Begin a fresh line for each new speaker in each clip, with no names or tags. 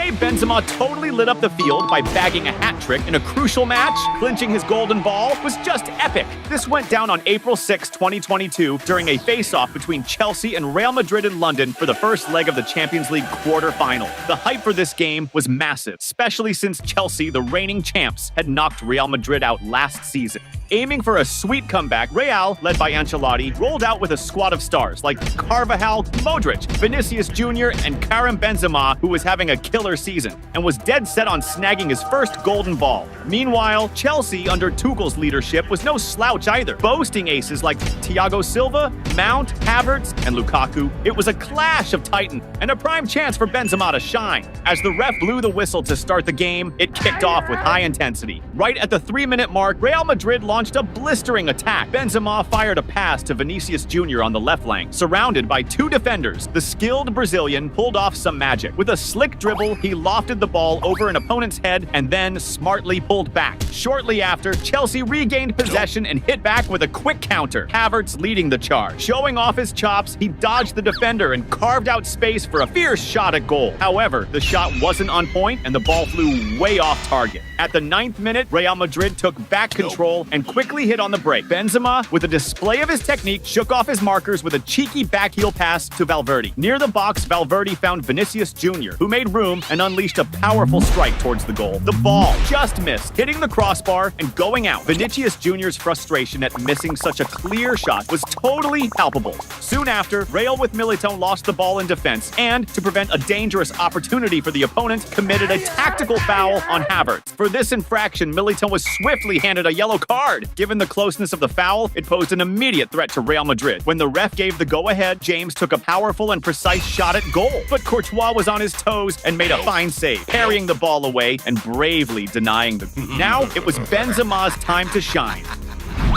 day Benzema totally lit up the field by bagging a hat trick in a crucial match, clinching his golden ball, was just epic. This went down on April 6, 2022, during a face-off between Chelsea and Real Madrid in London for the first leg of the Champions League quarter-final. The hype for this game was massive, especially since Chelsea, the reigning champs, had knocked Real Madrid out last season. Aiming for a sweet comeback, Real, led by Ancelotti, rolled out with a squad of stars like Carvajal, Modric, Vinicius Jr., and Karim Benzema, who was having a killer season, and was dead set on snagging his first golden ball. Meanwhile, Chelsea, under Tuchel's leadership, was no slouch either, boasting aces like Thiago Silva, Mount, Havertz, and Lukaku. It was a clash of titan, and a prime chance for Benzema to shine. As the ref blew the whistle to start the game, it kicked off with high intensity. Right at the 3-minute mark, Real Madrid launched a blistering attack. Benzema fired a pass to Vinicius Jr. on the left flank, surrounded by two defenders. The skilled Brazilian pulled off some magic. With a slick dribble, he lofted the ball over an opponent's head and then smartly pulled back. Shortly after, Chelsea regained possession and hit back with a quick counter, Havertz leading the charge. Showing off his chops, he dodged the defender and carved out space for a fierce shot at goal. However, the shot wasn't on point and the ball flew way off target. At the 9th minute, Real Madrid took back control and quickly hit on the break. Benzema, with a display of his technique, shook off his markers with a cheeky backheel pass to Valverde. Near the box, Valverde found Vinicius Jr., who made room and unleashed a powerful strike towards the goal. The ball just missed, hitting the crossbar and going out. Vinicius Jr.'s frustration at missing such a clear shot was totally palpable. Soon after, Real with Militão lost the ball in defense and, to prevent a dangerous opportunity for the opponent, committed a tactical foul on Havertz. For this infraction, Militão was swiftly handed a yellow card. Given the closeness of the foul, it posed an immediate threat to Real Madrid. When the ref gave the go-ahead, James took a powerful and precise shot at goal. But Courtois was on his toes and made a fine save, parrying the ball away and bravely denying the... Now, it was Benzema's time to shine.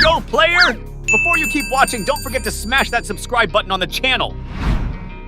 Go, player! Before you keep watching, don't forget to smash that subscribe button on the channel.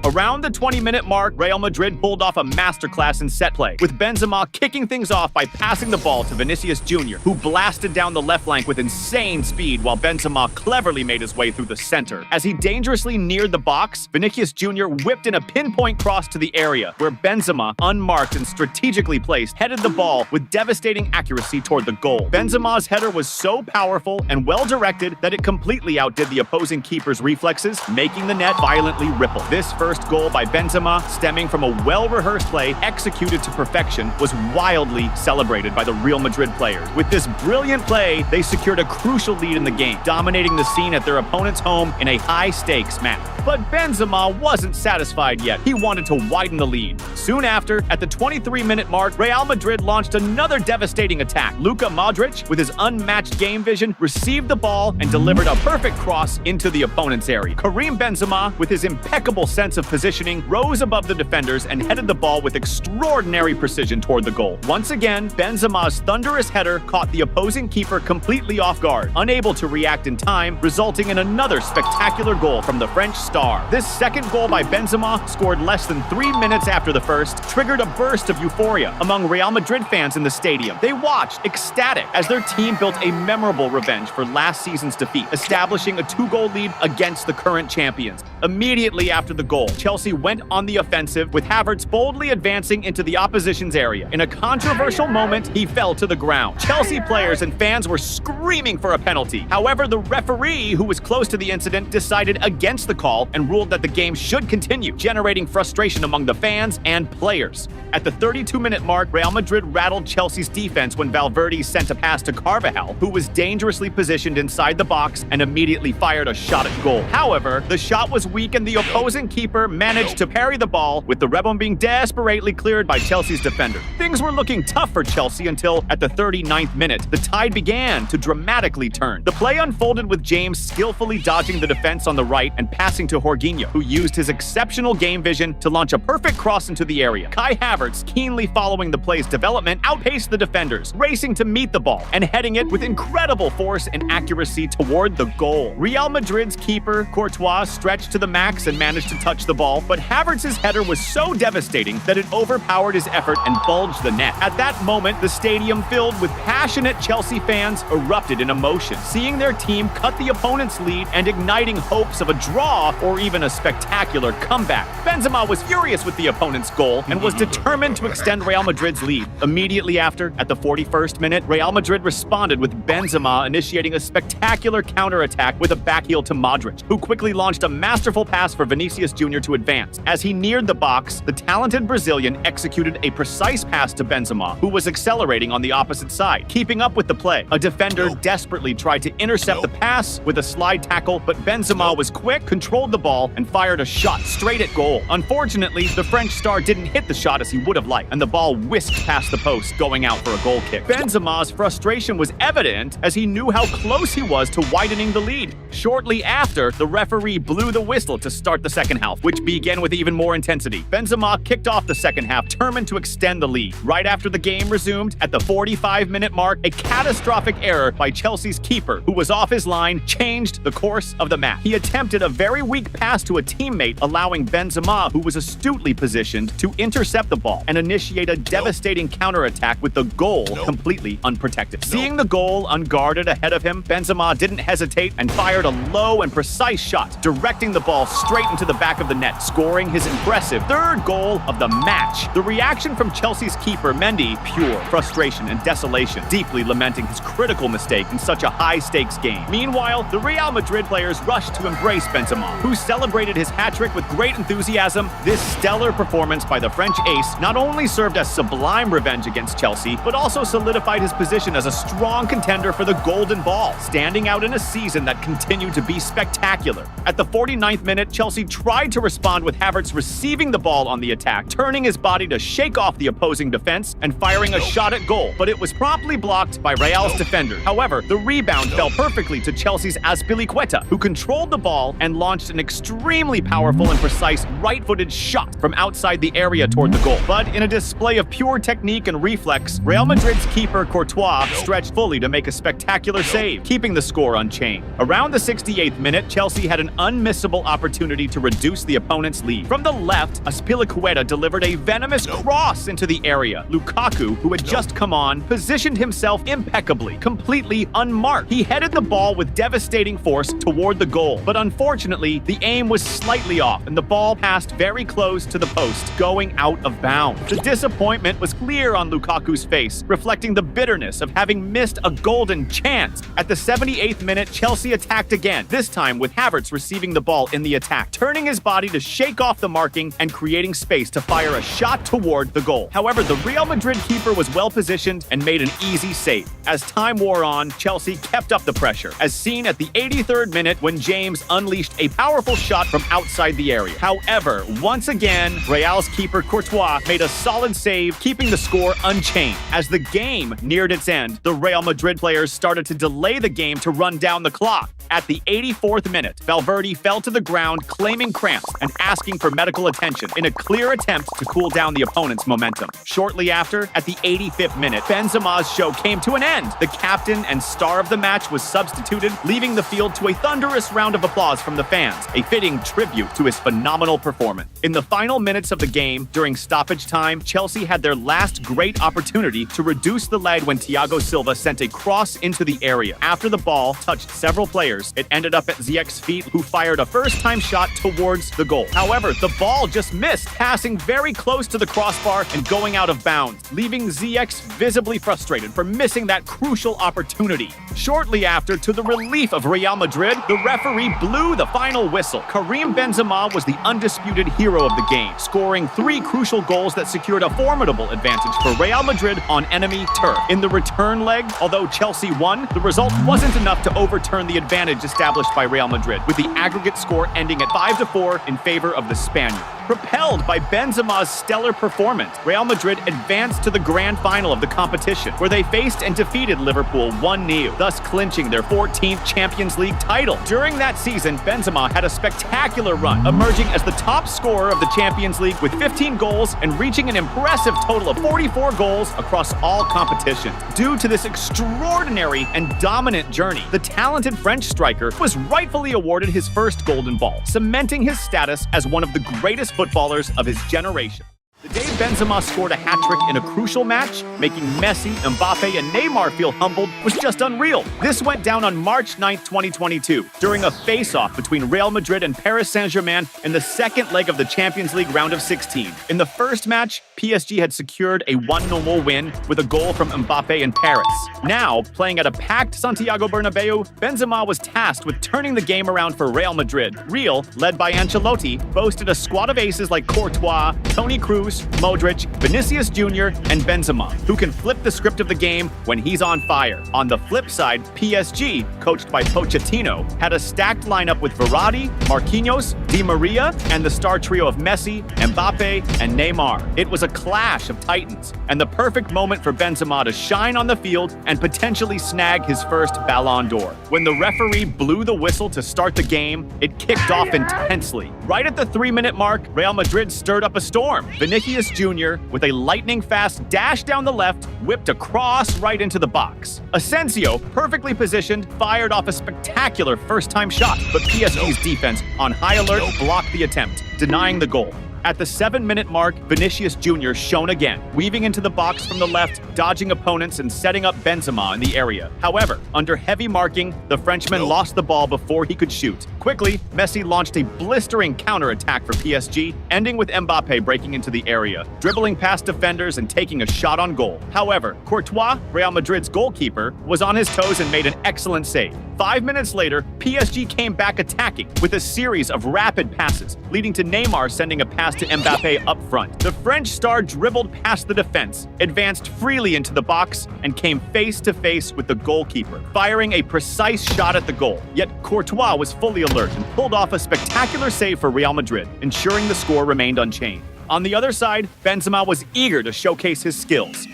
Around the 20-minute mark, Real Madrid pulled off a masterclass in set play, with Benzema kicking things off by passing the ball to Vinicius Jr., who blasted down the left flank with insane speed while Benzema cleverly made his way through the center. As he dangerously neared the box, Vinicius Jr. whipped in a pinpoint cross to the area, where Benzema, unmarked and strategically placed, headed the ball with devastating accuracy toward the goal. Benzema's header was so powerful and well-directed that it completely outdid the opposing keeper's reflexes, making the net violently ripple. This first goal by Benzema, stemming from a well-rehearsed play executed to perfection, was wildly celebrated by the Real Madrid players. With this brilliant play, they secured a crucial lead in the game, dominating the scene at their opponent's home in a high-stakes match. But Benzema wasn't satisfied yet. He wanted to widen the lead. Soon after, at the 23-minute mark, Real Madrid launched another devastating attack. Luka Modric, with his unmatched game vision, received the ball and delivered a perfect cross into the opponent's area. Karim Benzema, with his impeccable sense of positioning, rose above the defenders and headed the ball with extraordinary precision toward the goal. Once again, Benzema's thunderous header caught the opposing keeper completely off guard, unable to react in time, resulting in another spectacular goal from the French star. This second goal by Benzema, scored less than 3 minutes after the first, triggered a burst of euphoria among Real Madrid fans in the stadium. They watched, ecstatic, as their team built a memorable revenge for last season's defeat, establishing a 2-goal lead against the current champions. Immediately after the goal, Chelsea went on the offensive, with Havertz boldly advancing into the opposition's area. In a controversial moment, he fell to the ground. Chelsea players and fans were screaming for a penalty. However, the referee, who was close to the incident, decided against the call and ruled that the game should continue, generating frustration among the fans and players. At the 32-minute mark, Real Madrid rattled Chelsea's defense when Valverde sent a pass to Carvajal, who was dangerously positioned inside the box and immediately fired a shot at goal. However, the shot was weak and the opposing keeper managed to parry the ball, with the rebel being desperately cleared by Chelsea's defender. Things were looking tough for Chelsea until, at the 39th minute, the tide began to dramatically turn. The play unfolded with James skillfully dodging the defense on the right and passing to Jorginho, who used his exceptional game vision to launch a perfect cross into the area. Kai Havertz, keenly following the play's development, outpaced the defenders, racing to meet the ball and heading it with incredible force and accuracy toward the goal. Real Madrid's keeper, Courtois, stretched to the max and managed to touch the ball, but Havertz's header was so devastating that it overpowered his effort and bulged the net. At that moment, the stadium filled with passionate Chelsea fans erupted in emotion, seeing their team cut the opponent's lead and igniting hopes of a draw or even a spectacular comeback. Benzema was furious with the opponent's goal and was determined to extend Real Madrid's lead. Immediately after, at the 41st minute, Real Madrid responded with Benzema initiating a spectacular counterattack with a backheel to Modric, who quickly launched a masterful pass for Vinicius Jr. to advance. As he neared the box, the talented Brazilian executed a precise pass to Benzema, who was accelerating on the opposite side. Keeping up with the play, a defender desperately tried to intercept the pass with a slide tackle, but Benzema was quick, controlled the ball, and fired a shot straight at goal. Unfortunately, the French star didn't hit the shot as he would have liked, and the ball whisked past the post, going out for a goal kick. Benzema's frustration was evident as he knew how close he was to widening the lead. Shortly after, the referee blew the whistle to start the second half, which began with even more intensity. Benzema kicked off the second half, determined to extend the lead. Right after the game resumed, at the 45-minute mark, a catastrophic error by Chelsea's keeper, who was off his line, changed the course of the match. He attempted a very weak pass to a teammate, allowing Benzema, who was astutely positioned, to intercept the ball and initiate a devastating counterattack with the goal completely unprotected. Seeing the goal unguarded ahead of him, Benzema didn't hesitate and fired a low and precise shot, directing the ball straight into the back of the net, scoring his impressive third goal of the match. The reaction from Chelsea's keeper, Mendy, pure frustration and desolation, deeply lamenting his critical mistake in such a high-stakes game. Meanwhile, the Real Madrid players rushed to embrace Benzema, who celebrated his hat-trick with great enthusiasm. This stellar performance by the French ace not only served as sublime revenge against Chelsea, but also solidified his position as a strong contender for the Golden Ball, standing out in a season that continued to be spectacular. At the 49th minute, Chelsea tried to respond with Havertz receiving the ball on the attack, turning his body to shake off the opposing defense and firing a shot at goal, but it was promptly blocked by Real's defender. However, the rebound fell perfectly to Chelsea's Azpilicueta, who controlled the ball and launched an extremely powerful and precise right-footed shot from outside the area toward the goal. But in a display of pure technique and reflex, Real Madrid's keeper Courtois stretched fully to make a spectacular save, keeping the score unchanged. Around the 68th minute, Chelsea had an unmissable opportunity to reduce the opponent's lead. From the left, Azpilicueta delivered a venomous cross into the area. Lukaku, who had just come on, positioned himself impeccably, completely unmarked. He headed the ball with devastating force toward the goal, but unfortunately, the aim was slightly off, and the ball passed very close to the post, going out of bounds. The disappointment was clear on Lukaku's face, reflecting the bitterness of having missed a golden chance. At the 78th minute, Chelsea attacked again, this time with Havertz receiving the ball in the attack, turning his body to shake off the marking and creating space to fire a shot toward the goal. However, the Real Madrid keeper was well positioned and made an easy save. As time wore on, Chelsea kept up the pressure, as seen at the 83rd minute when James unleashed a powerful shot from outside the area. However, once again, Real's keeper Courtois made a solid save, keeping the score unchanged. As the game neared its end, the Real Madrid players started to delay the game to run down the clock. At the 84th minute, Valverde fell to the ground claiming cramps and asking for medical attention in a clear attempt to cool down the opponent's momentum. Shortly after, at the 85th minute, Benzema's show came to an end. The captain and star of the match was substituted, leaving the field to a thunderous round of applause from the fans, a fitting tribute to his phenomenal performance. In the final minutes of the game, during stoppage time, Chelsea had their last great opportunity to reduce the lead when Thiago Silva sent a cross into the area. After the ball touched several players, it ended up at Ziyech's feet, who fired a first-time shot towards the goal. However, the ball just missed, passing very close to the crossbar and going out of bounds, leaving Ziyech visibly frustrated for missing that crucial opportunity. Shortly after, to the relief of Real Madrid, the referee blew the final whistle. Karim Benzema was the undisputed hero of the game, scoring 3 crucial goals that secured a formidable advantage for Real Madrid on enemy turf. In the return leg, although Chelsea won, the result wasn't enough to overturn the advantage established by Real Madrid, with the aggregate score ending at 5-4 in favor of the Spaniard. Propelled by Benzema's stellar performance, Real Madrid advanced to the grand final of the competition, where they faced and defeated Liverpool 1-0, thus clinching their 14th Champions League title. During that season, Benzema had a spectacular run, emerging as the top scorer of the Champions League with 15 goals and reaching an impressive total of 44 goals across all competitions. Due to this extraordinary and dominant journey, the talented French striker was rightfully awarded his first Golden Ball, cementing his status as one of the greatest footballers of his generation. The day Benzema scored a hat-trick in a crucial match, making Messi, Mbappe, and Neymar feel humbled, was just unreal. This went down on March 9, 2022, during a face-off between Real Madrid and Paris Saint-Germain in the second leg of the Champions League round of 16. In the first match, PSG had secured a 1-0 win with a goal from Mbappe in Paris. Now, playing at a packed Santiago Bernabeu, Benzema was tasked with turning the game around for Real Madrid. Real, led by Ancelotti, boasted a squad of aces like Courtois, Toni Kroos, Modric, Vinicius Jr., and Benzema, who can flip the script of the game when he's on fire. On the flip side, PSG, coached by Pochettino, had a stacked lineup with Verratti, Marquinhos, Di Maria, and the star trio of Messi, Mbappe, and Neymar. It was a clash of titans, and the perfect moment for Benzema to shine on the field and potentially snag his first Ballon d'Or. When the referee blew the whistle to start the game, it kicked off intensely. Right at the 3-minute mark, Real Madrid stirred up a storm. Vinicius Jr., with a lightning-fast dash down the left, whipped a cross right into the box. Asensio, perfectly positioned, fired off a spectacular first-time shot, but PSG's defense, on high alert, blocked the attempt, denying the goal. At the 7-minute mark, Vinicius Jr. shone again, weaving into the box from the left, dodging opponents and setting up Benzema in the area. However, under heavy marking, the Frenchman lost the ball before he could shoot. Quickly, Messi launched a blistering counterattack for PSG, ending with Mbappe breaking into the area, dribbling past defenders and taking a shot on goal. However, Courtois, Real Madrid's goalkeeper, was on his toes and made an excellent save. 5 minutes later, PSG came back attacking with a series of rapid passes, leading to Neymar sending a pass to Mbappe up front. The French star dribbled past the defense, advanced freely into the box, and came face-to-face with the goalkeeper, firing a precise shot at the goal. Yet Courtois was fully alert and pulled off a spectacular save for Real Madrid, ensuring the score remained unchanged. On the other side, Benzema was eager to showcase his skills.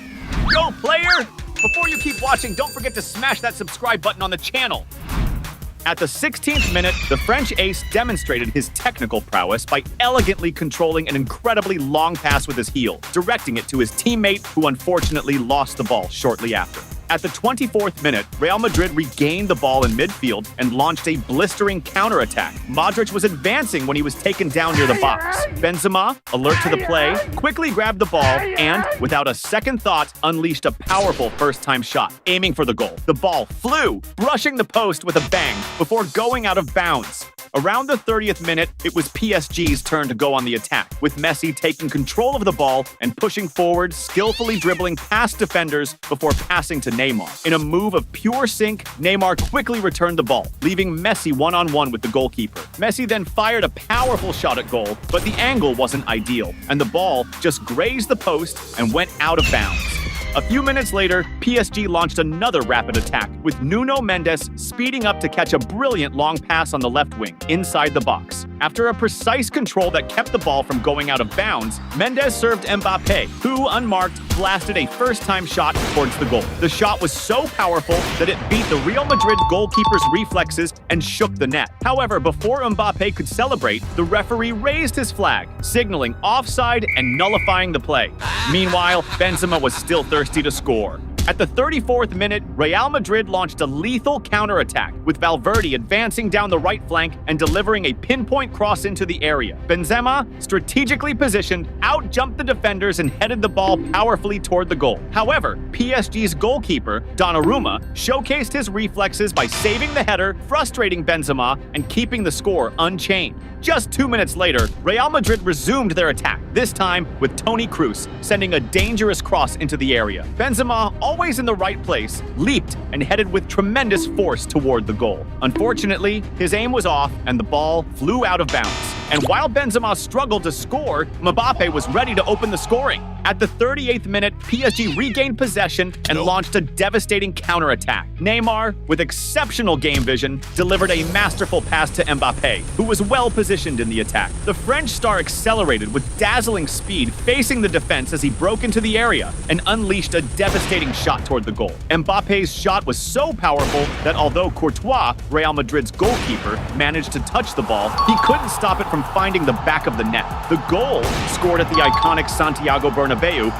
Go, player! Before you keep watching, don't forget to smash that subscribe button on the channel. At the 16th minute, the French ace demonstrated his technical prowess by elegantly controlling an incredibly long pass with his heel, directing it to his teammate, who unfortunately lost the ball shortly after. At the 24th minute, Real Madrid regained the ball in midfield and launched a blistering counterattack. Modric was advancing when he was taken down near the box. Benzema, alert to the play, quickly grabbed the ball and, without a second thought, unleashed a powerful first-time shot, aiming for the goal. The ball flew, brushing the post with a bang before going out of bounds. Around the 30th minute, it was PSG's turn to go on the attack, with Messi taking control of the ball and pushing forward, skillfully dribbling past defenders before passing to Neymar. In a move of pure sync, Neymar quickly returned the ball, leaving Messi one-on-one with the goalkeeper. Messi then fired a powerful shot at goal, but the angle wasn't ideal, and the ball just grazed the post and went out of bounds. A few minutes later, PSG launched another rapid attack, with Nuno Mendes speeding up to catch a brilliant long pass on the left wing, inside the box. After a precise control that kept the ball from going out of bounds, Mendes served Mbappe, who, unmarked, blasted a first-time shot towards the goal. The shot was so powerful that it beat the Real Madrid goalkeeper's reflexes and shook the net. However, before Mbappe could celebrate, the referee raised his flag, signaling offside and nullifying the play. Meanwhile, Benzema was still thirsty to score. At the 34th minute, Real Madrid launched a lethal counterattack, with Valverde advancing down the right flank and delivering a pinpoint cross into the area. Benzema, strategically positioned, out-jumped the defenders and headed the ball powerfully toward the goal. However, PSG's goalkeeper, Donnarumma, showcased his reflexes by saving the header, frustrating Benzema, and keeping the score unchanged. Just 2 minutes later, Real Madrid resumed their attack, this time with Toni Kroos sending a dangerous cross into the area. Benzema, always in the right place, leaped and headed with tremendous force toward the goal. Unfortunately, his aim was off and the ball flew out of bounds, And while Benzema struggled to score, Mbappe was ready to open the scoring. At the 38th minute, PSG regained possession and launched a devastating counterattack. Neymar, with exceptional game vision, delivered a masterful pass to Mbappe, who was well positioned in the attack. The French star accelerated with dazzling speed, facing the defense as he broke into the area and unleashed a devastating shot toward the goal. Mbappe's shot was so powerful that although Courtois, Real Madrid's goalkeeper, managed to touch the ball, he couldn't stop it from finding the back of the net. The goal, scored at the iconic Santiago Bernabeu,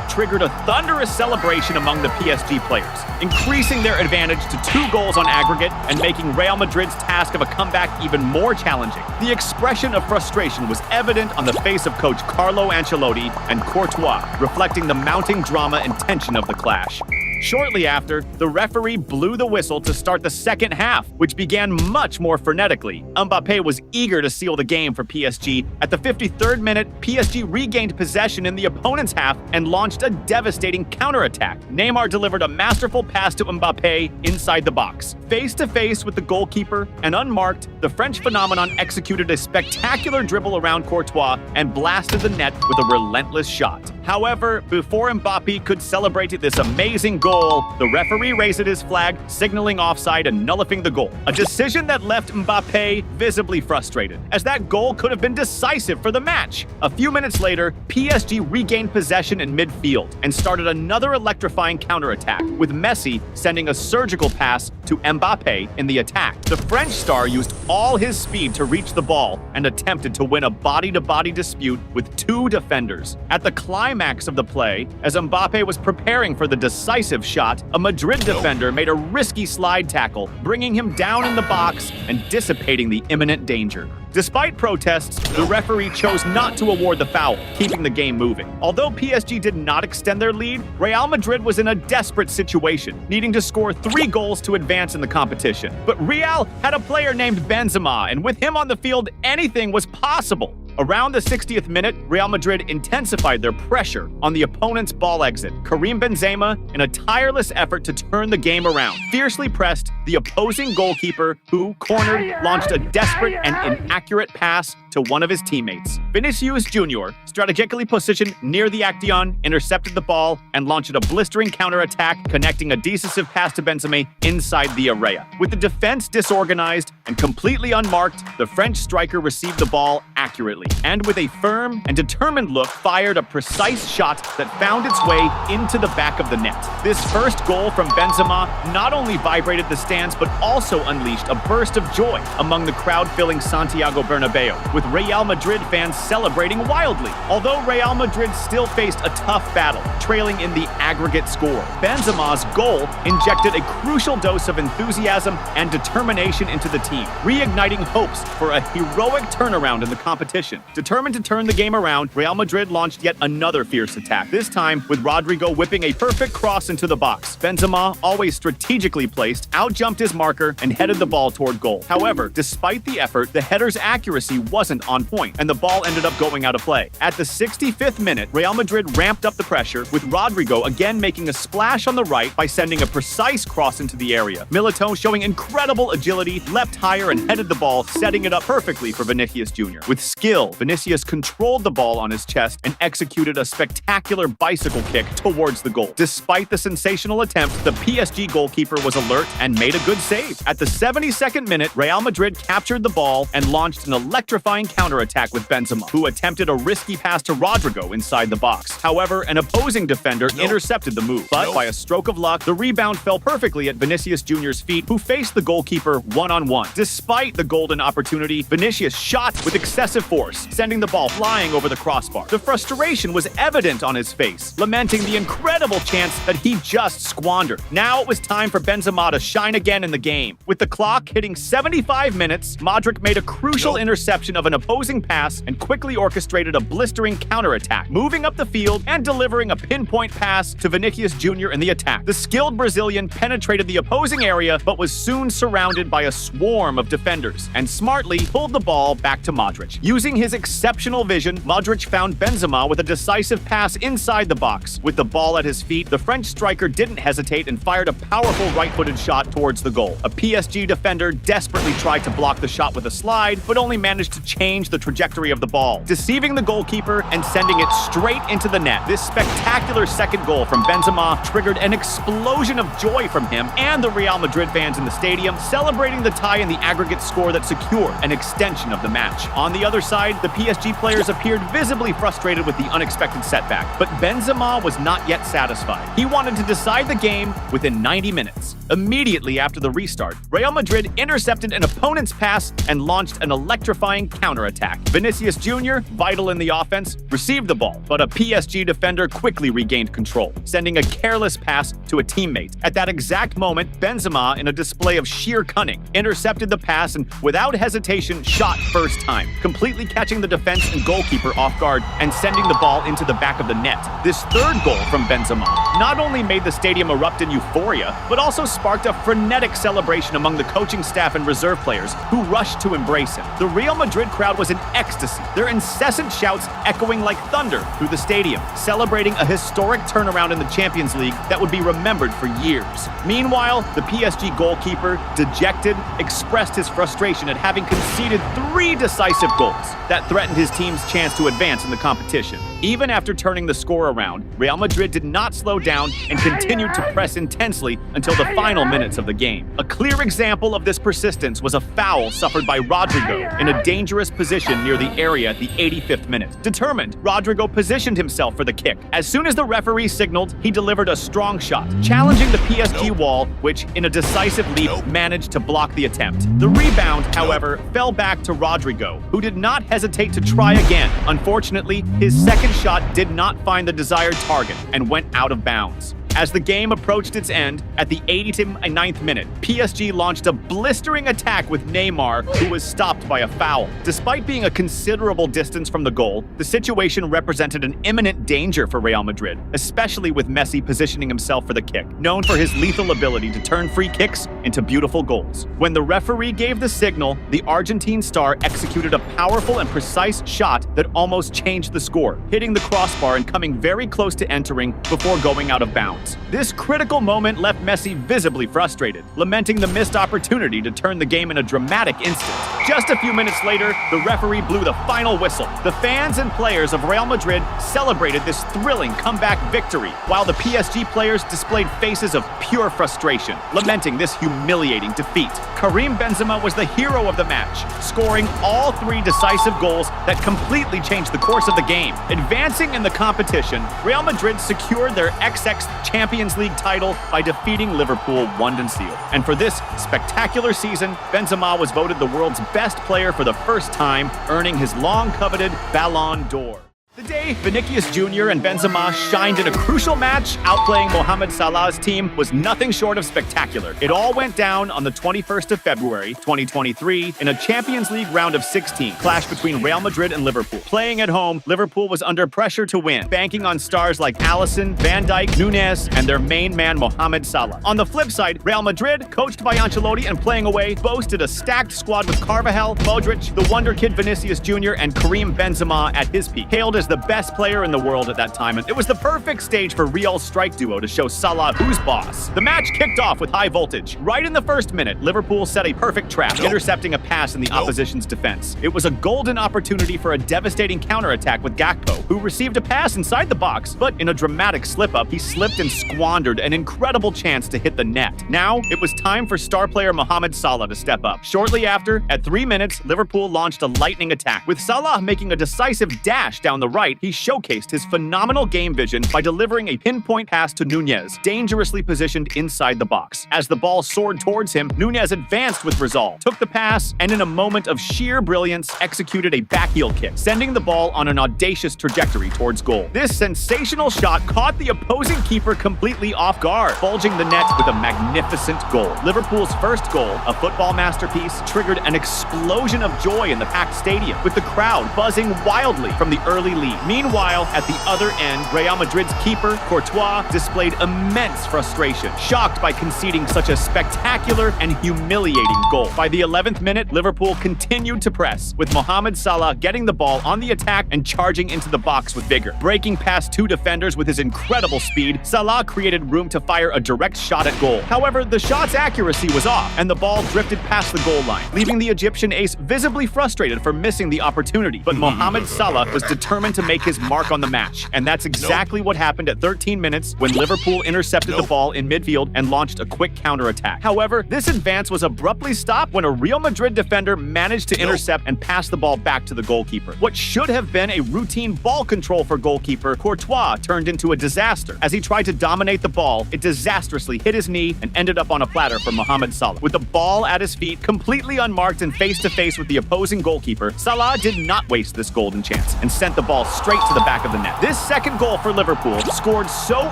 triggered a thunderous celebration among the PSG players, increasing their advantage to 2 goals on aggregate and making Real Madrid's task of a comeback even more challenging. The expression of frustration was evident on the face of coach Carlo Ancelotti and Courtois, reflecting the mounting drama and tension of the clash. Shortly after, the referee blew the whistle to start the second half, which began much more frenetically. Mbappe was eager to seal the game for PSG. At the 53rd minute, PSG regained possession in the opponent's half and launched a devastating counterattack. Neymar delivered a masterful pass to Mbappe inside the box. Face-to-face with the goalkeeper and unmarked, the French phenomenon executed a spectacular dribble around Courtois and blasted the net with a relentless shot. However, before Mbappe could celebrate this amazing goal, the referee raised his flag, signaling offside and nullifying the goal. A decision that left Mbappe visibly frustrated, as that goal could have been decisive for the match. A few minutes later, PSG regained possession in midfield and started another electrifying counterattack, with Messi sending a surgical pass to Mbappe in the attack. The French star used all his speed to reach the ball and attempted to win a body-to-body dispute with 2 defenders. At the climax of the play, as Mbappe was preparing for the decisive shot, a Madrid defender made a risky slide tackle, bringing him down in the box and dissipating the imminent danger. Despite protests, the referee chose not to award the foul, keeping the game moving. Although PSG did not extend their lead, Real Madrid was in a desperate situation, needing to score 3 goals to advance in the competition. But Real had a player named Benzema, and with him on the field, anything was possible. Around the 60th minute, Real Madrid intensified their pressure on the opponent's ball exit. Karim Benzema, in a tireless effort to turn the game around, fiercely pressed the opposing goalkeeper, who, cornered, launched a desperate and inaccurate pass to one of his teammates. Vinicius Jr., strategically positioned near the action, intercepted the ball and launched a blistering counterattack, connecting a decisive pass to Benzema inside the area. With the defense disorganized and completely unmarked, the French striker received the ball accurately, and with a firm and determined look, fired a precise shot that found its way into the back of the net. This first goal from Benzema not only vibrated the stands, but also unleashed a burst of joy among the crowd filling Santiago Bernabeu, with Real Madrid fans celebrating wildly. Although Real Madrid still faced a tough battle, trailing in the aggregate score, Benzema's goal injected a crucial dose of enthusiasm and determination into the team, reigniting hopes for a heroic turnaround in the competition. Determined to turn the game around, Real Madrid launched yet another fierce attack, this time with Rodrygo whipping a perfect cross into the box. Benzema, always strategically placed, outjumped his marker and headed the ball toward goal. However, despite the effort, the header's accuracy wasn't on point, and the ball ended up going out of play. At the 65th minute, Real Madrid ramped up the pressure, with Rodrygo again making a splash on the right by sending a precise cross into the area. Militao, showing incredible agility, leapt higher and headed the ball, setting it up perfectly for Vinicius Jr. With skill, Vinicius controlled the ball on his chest and executed a spectacular bicycle kick towards the goal. Despite the sensational attempt, the PSG goalkeeper was alert and made a good save. At the 72nd minute, Real Madrid captured the ball and launched an electrifying counterattack with Benzema, who attempted a risky pass to Rodrygo inside the box. However, an opposing defender intercepted the move, but by a stroke of luck, the rebound fell perfectly at Vinicius Jr.'s feet, who faced the goalkeeper one-on-one. Despite the golden opportunity, Vinicius shot with excessive force, sending the ball flying over the crossbar. The frustration was evident on his face, lamenting the incredible chance that he just squandered. Now it was time for Benzema to shine again in the game. With the clock hitting 75 minutes, Modric made a crucial interception of an opposing pass and quickly orchestrated a blistering counterattack, moving up the field and delivering a pinpoint pass to Vinicius Jr. in the attack. The skilled Brazilian penetrated the opposing area but was soon surrounded by a swarm of defenders and smartly pulled the ball back to Modric. Using his exceptional vision, Modric found Benzema with a decisive pass inside the box. With the ball at his feet, the French striker didn't hesitate and fired a powerful right-footed shot towards the goal. A PSG defender desperately tried to block the shot with a slide, but only managed to change the trajectory of the ball, deceiving the goalkeeper and sending it straight into the net. This spectacular second goal from Benzema triggered an explosion of joy from him and the Real Madrid fans in the stadium, celebrating the tie in the aggregate score that secured an extension of the match. On the other side, the PSG players appeared visibly frustrated with the unexpected setback, but Benzema was not yet satisfied. He wanted to decide the game within 90 minutes. Immediately after the restart, Real Madrid intercepted an opponent's pass and launched an electrifying counterattack. Vinicius Jr., vital in the offense, received the ball, but a PSG defender quickly regained control, sending a careless pass to a teammate. At that exact moment, Benzema, in a display of sheer cunning, intercepted the pass and, without hesitation, shot first time, completely catching the defense and goalkeeper off guard and sending the ball into the back of the net. This third goal from Benzema not only made the stadium erupt in euphoria, but also sparked a frenetic celebration among the coaching staff and reserve players who rushed to embrace him. The Real Madrid crowd was in ecstasy, their incessant shouts echoing like thunder through the stadium, celebrating a historic turnaround in the Champions League that would be remembered for years. Meanwhile, the PSG goalkeeper, dejected, expressed his frustration at having conceded 3 decisive goals that threatened his team's chance to advance in the competition. Even after turning the score around, Real Madrid did not slow down and continued to press intensely until the final minutes of the game. A clear example of this persistence was a foul suffered by Rodrygo in a dangerous position near the area at the 85th minute. Determined, Rodrygo positioned himself for the kick. As soon as the referee signaled, he delivered a strong shot, challenging the PSG wall, which, in a decisive leap, managed to block the attempt. The rebound, however, fell back to Rodrygo, who did not hesitate to try again. Unfortunately, his second shot did not find the desired target and went out of bounds. As the game approached its end, at the 89th minute, PSG launched a blistering attack with Neymar, who was stopped by a foul. Despite being a considerable distance from the goal, the situation represented an imminent danger for Real Madrid, especially with Messi positioning himself for the kick, known for his lethal ability to turn free kicks into beautiful goals. When the referee gave the signal, the Argentine star executed a powerful and precise shot that almost changed the score, hitting the crossbar and coming very close to entering before going out of bounds. This critical moment left Messi visibly frustrated, lamenting the missed opportunity to turn the game in a dramatic instant. Just a few minutes later, the referee blew the final whistle. The fans and players of Real Madrid celebrated this thrilling comeback victory, while the PSG players displayed faces of pure frustration, lamenting this humiliating defeat. Karim Benzema was the hero of the match, scoring all 3 decisive goals that completely changed the course of the game. Advancing in the competition, Real Madrid secured their XX Champions League title by defeating Liverpool 1-0. And for this spectacular season, Benzema was voted the world's best player for the first time, earning his long-coveted Ballon d'Or. The day Vinicius Jr. and Benzema shined in a crucial match, outplaying Mohamed Salah's team, was nothing short of spectacular. It all went down on the 21st of February, 2023, in a Champions League round of 16 clash between Real Madrid and Liverpool. Playing at home, Liverpool was under pressure to win, banking on stars like Alisson, Van Dijk, Nunez, and their main man Mohamed Salah. On the flip side, Real Madrid, coached by Ancelotti and playing away, boasted a stacked squad with Carvajal, Modric, the wonder kid Vinicius Jr., and Karim Benzema at his peak, hailed as the best player in the world at that time, and it was the perfect stage for Real's strike duo to show Salah who's boss. The match kicked off with high voltage. Right in the first minute, Liverpool set a perfect trap, intercepting a pass in the opposition's defense. It was a golden opportunity for a devastating counterattack with Gakpo, who received a pass inside the box, but in a dramatic slip-up, he slipped and squandered an incredible chance to hit the net. Now, it was time for star player Mohamed Salah to step up. Shortly after, at 3 minutes, Liverpool launched a lightning attack. With Salah making a decisive dash down the right, he showcased his phenomenal game vision by delivering a pinpoint pass to Nunez, dangerously positioned inside the box. As the ball soared towards him, Nunez advanced with resolve, took the pass, and in a moment of sheer brilliance, executed a backheel kick, sending the ball on an audacious trajectory towards goal. This sensational shot caught the opposing keeper completely off guard, bulging the net with a magnificent goal. Liverpool's first goal, a football masterpiece, triggered an explosion of joy in the packed stadium, with the crowd buzzing wildly from the early lead lead. Meanwhile, at the other end, Real Madrid's keeper, Courtois, displayed immense frustration, shocked by conceding such a spectacular and humiliating goal. By the 11th minute, Liverpool continued to press, with Mohamed Salah getting the ball on the attack and charging into the box with vigor. Breaking past two defenders with his incredible speed, Salah created room to fire a direct shot at goal. However, the shot's accuracy was off, and the ball drifted past the goal line, leaving the Egyptian ace visibly frustrated for missing the opportunity. But Mohamed Salah was determined to make his mark on the match, and that's exactly what happened at 13 minutes when Liverpool intercepted the ball in midfield and launched a quick counterattack. However, this advance was abruptly stopped when a Real Madrid defender managed to intercept and pass the ball back to the goalkeeper. What should have been a routine ball control for goalkeeper Courtois turned into a disaster. As he tried to dominate the ball, it disastrously hit his knee and ended up on a platter for Mohamed Salah. With the ball at his feet, completely unmarked and face-to-face with the opposing goalkeeper, Salah did not waste this golden chance and sent the ball straight to the back of the net. This second goal for Liverpool, scored so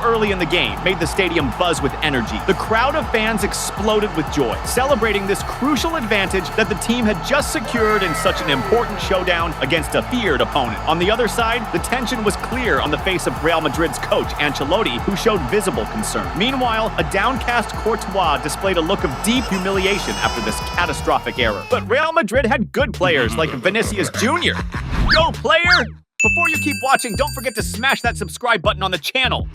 early in the game, made the stadium buzz with energy. The crowd of fans exploded with joy, celebrating this crucial advantage that the team had just secured in such an important showdown against a feared opponent. On the other side, the tension was clear on the face of Real Madrid's coach, Ancelotti, who showed visible concern. Meanwhile, a downcast Courtois displayed a look of deep humiliation after this catastrophic error. But Real Madrid had good players like Vinicius Jr. Go, player! Before you keep watching, don't forget to smash that subscribe button on the channel.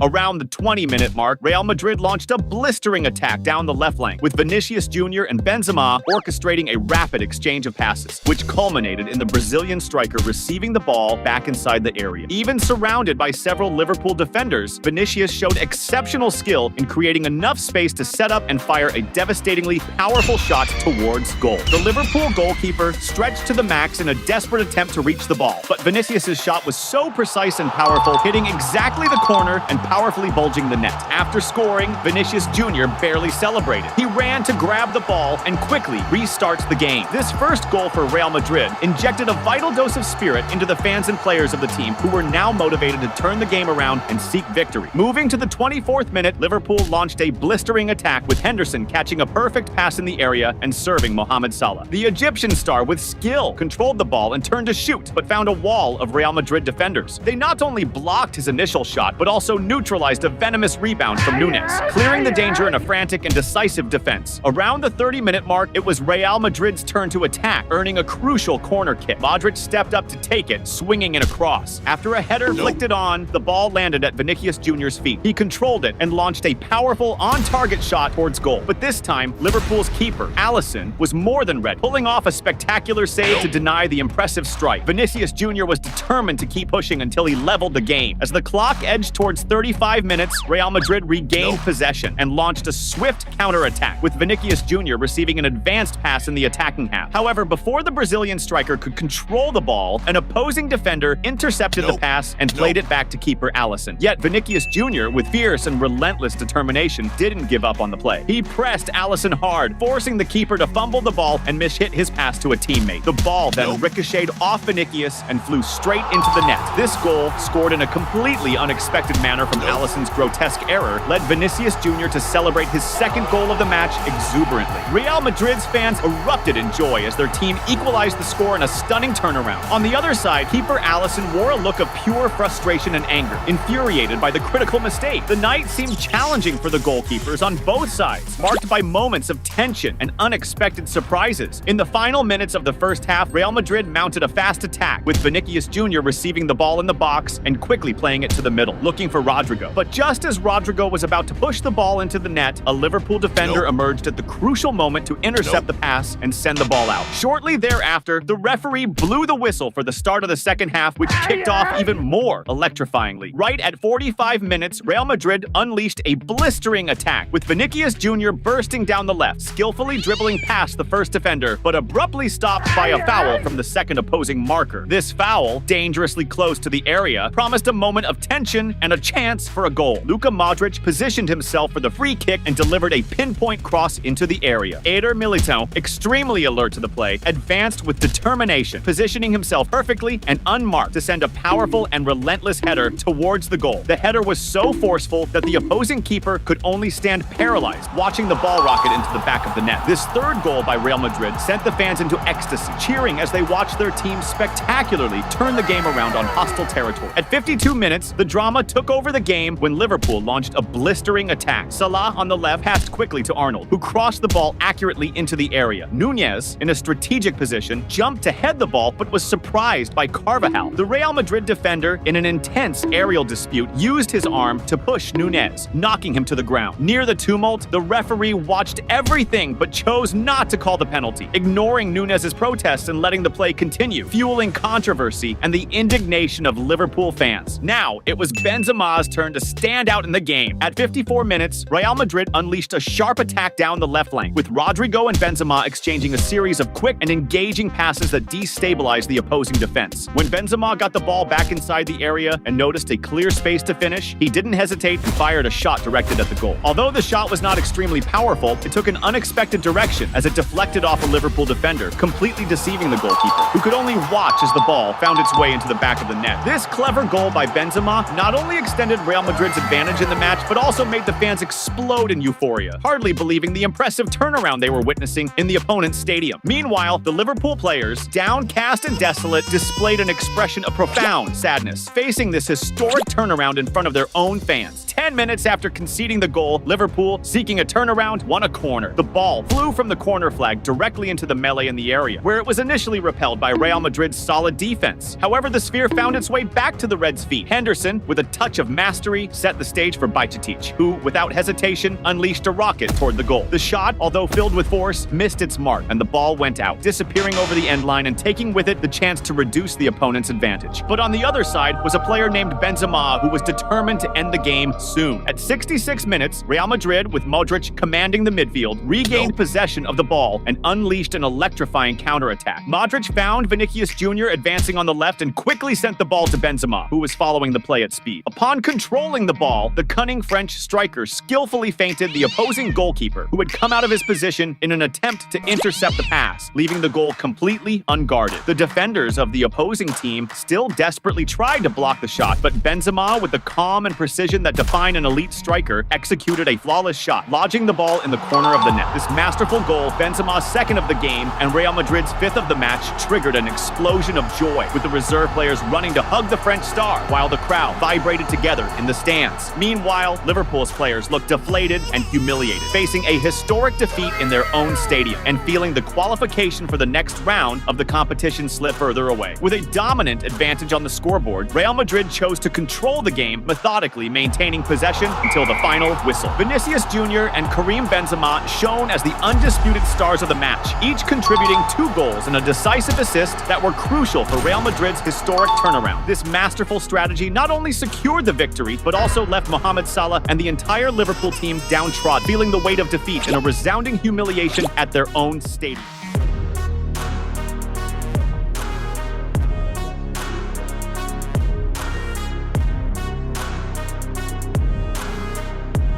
Around the 20-minute mark, Real Madrid launched a blistering attack down the left flank, with Vinicius Jr. and Benzema orchestrating a rapid exchange of passes, which culminated in the Brazilian striker receiving the ball back inside the area. Even surrounded by several Liverpool defenders, Vinicius showed exceptional skill in creating enough space to set up and fire a devastatingly powerful shot towards goal. The Liverpool goalkeeper stretched to the max in a desperate attempt to reach the ball, but Vinicius' shot was so precise and powerful, hitting exactly the corner and powerfully bulging the net. After scoring, Vinicius Jr. barely celebrated. He ran to grab the ball and quickly restarts the game. This first goal for Real Madrid injected a vital dose of spirit into the fans and players of the team, who were now motivated to turn the game around and seek victory. Moving to the 24th minute, Liverpool launched a blistering attack, with Henderson catching a perfect pass in the area and serving Mohamed Salah. The Egyptian star, with skill, controlled the ball and turned to shoot, but found a wall of Real Madrid defenders. They not only blocked his initial shot, but also neutralized a venomous rebound from Nunes, clearing the danger in a frantic and decisive defense. Around the 30-minute mark, it was Real Madrid's turn to attack, earning a crucial corner kick. Modric stepped up to take it, swinging in a cross. After a header flicked it on, the ball landed at Vinicius Jr.'s feet. He controlled it and launched a powerful on-target shot towards goal. But this time, Liverpool's keeper, Alisson, was more than ready, pulling off a spectacular save to deny the impressive strike. Vinicius Jr. was determined to keep pushing until he leveled the game. As the clock edged towards 35 minutes, Real Madrid regained possession and launched a swift counterattack, with Vinicius Jr. receiving an advanced pass in the attacking half. However, before the Brazilian striker could control the ball, an opposing defender intercepted the pass and played it back to keeper Alisson. Yet Vinicius Jr., with fierce and relentless determination, didn't give up on the play. He pressed Alisson hard, forcing the keeper to fumble the ball and mishit his pass to a teammate. The ball then ricocheted off Vinicius and flew straight into the net. This goal, scored in a completely unexpected manner from Alisson's grotesque error, led Vinicius Jr. to celebrate his second goal of the match exuberantly. Real Madrid's fans erupted in joy as their team equalized the score in a stunning turnaround. On the other side, keeper Alisson wore a look of pure frustration and anger, infuriated by the critical mistake. The night seemed challenging for the goalkeepers on both sides, marked by moments of tension and unexpected surprises. In the final minutes of the first half, Real Madrid mounted a fast attack, with Vinicius Jr. receiving the ball in the box and quickly playing it to the middle, looking for Rodrigo. But just as Rodrigo was about to push the ball into the net, a Liverpool defender emerged at the crucial moment to intercept the pass and send the ball out. Shortly thereafter, the referee blew the whistle for the start of the second half, which kicked off even more electrifyingly. Right at 45 minutes, Real Madrid unleashed a blistering attack, with Vinicius Jr. bursting down the left, skillfully dribbling past the first defender, but abruptly stopped by a foul from the second opposing marker. This foul, dangerously close to the area, promised a moment of tension and a chance chance for a goal. Luka Modric positioned himself for the free kick and delivered a pinpoint cross into the area. Eder Militão, extremely alert to the play, advanced with determination, positioning himself perfectly and unmarked to send a powerful and relentless header towards the goal. The header was so forceful that the opposing keeper could only stand paralyzed, watching the ball rocket into the back of the net. This third goal by Real Madrid sent the fans into ecstasy, cheering as they watched their team spectacularly turn the game around on hostile territory. At 52 minutes, the drama took over the game when Liverpool launched a blistering attack. Salah on the left passed quickly to Arnold, who crossed the ball accurately into the area. Nunez, in a strategic position, jumped to head the ball but was surprised by Carvajal. The Real Madrid defender, in an intense aerial dispute, used his arm to push Nunez, knocking him to the ground. Near the tumult, the referee watched everything but chose not to call the penalty, ignoring Nunez's protests and letting the play continue, fueling controversy and the indignation of Liverpool fans. Now, it was Benzema's turn to stand out in the game. At 54 minutes, Real Madrid unleashed a sharp attack down the left flank, with Rodrigo and Benzema exchanging a series of quick and engaging passes that destabilized the opposing defense. When Benzema got the ball back inside the area and noticed a clear space to finish, he didn't hesitate and fired a shot directed at the goal. Although the shot was not extremely powerful, it took an unexpected direction as it deflected off a Liverpool defender, completely deceiving the goalkeeper, who could only watch as the ball found its way into the back of the net. This clever goal by Benzema not only extended Real Madrid's advantage in the match, but also made the fans explode in euphoria, hardly believing the impressive turnaround they were witnessing in the opponent's stadium. Meanwhile, the Liverpool players, downcast and desolate, displayed an expression of profound sadness, facing this historic turnaround in front of their own fans. 10 minutes after conceding the goal, Liverpool, seeking a turnaround, won a corner. The ball flew from the corner flag directly into the melee in the area, where it was initially repelled by Real Madrid's solid defense. However, the sphere found its way back to the Reds' feet. Henderson, with a touch of mastery, set the stage for Bajcetic, who, without hesitation, unleashed a rocket toward the goal. The shot, although filled with force, missed its mark, and the ball went out, disappearing over the end line and taking with it the chance to reduce the opponent's advantage. But on the other side was a player named Benzema, who was determined to end the game soon. At 66 minutes, Real Madrid, with Modric commanding the midfield, regained possession of the ball and unleashed an electrifying counterattack. Modric found Vinicius Jr. advancing on the left and quickly sent the ball to Benzema, who was following the play at speed. Upon controlling the ball, the cunning French striker skillfully feinted the opposing goalkeeper, who had come out of his position in an attempt to intercept the pass, leaving the goal completely unguarded. The defenders of the opposing team still desperately tried to block the shot, but Benzema, with the calm and precision that define an elite striker, executed a flawless shot, lodging the ball in the corner of the net. This masterful goal, Benzema's second of the game and Real Madrid's fifth of the match, triggered an explosion of joy, with the reserve players running to hug the French star, while the crowd vibrated together in the stands. Meanwhile, Liverpool's players looked deflated and humiliated, facing a historic defeat in their own stadium and feeling the qualification for the next round of the competition slip further away. With a dominant advantage on the scoreboard, Real Madrid chose to control the game, methodically maintaining possession until the final whistle. Vinicius Jr. and Karim Benzema shone as the undisputed stars of the match, each contributing 2 goals and a decisive assist that were crucial for Real Madrid's historic turnaround. This masterful strategy not only secured the victory, but also left Mohamed Salah and the entire Liverpool team downtrodden, feeling the weight of defeat and a resounding humiliation at their own stadium.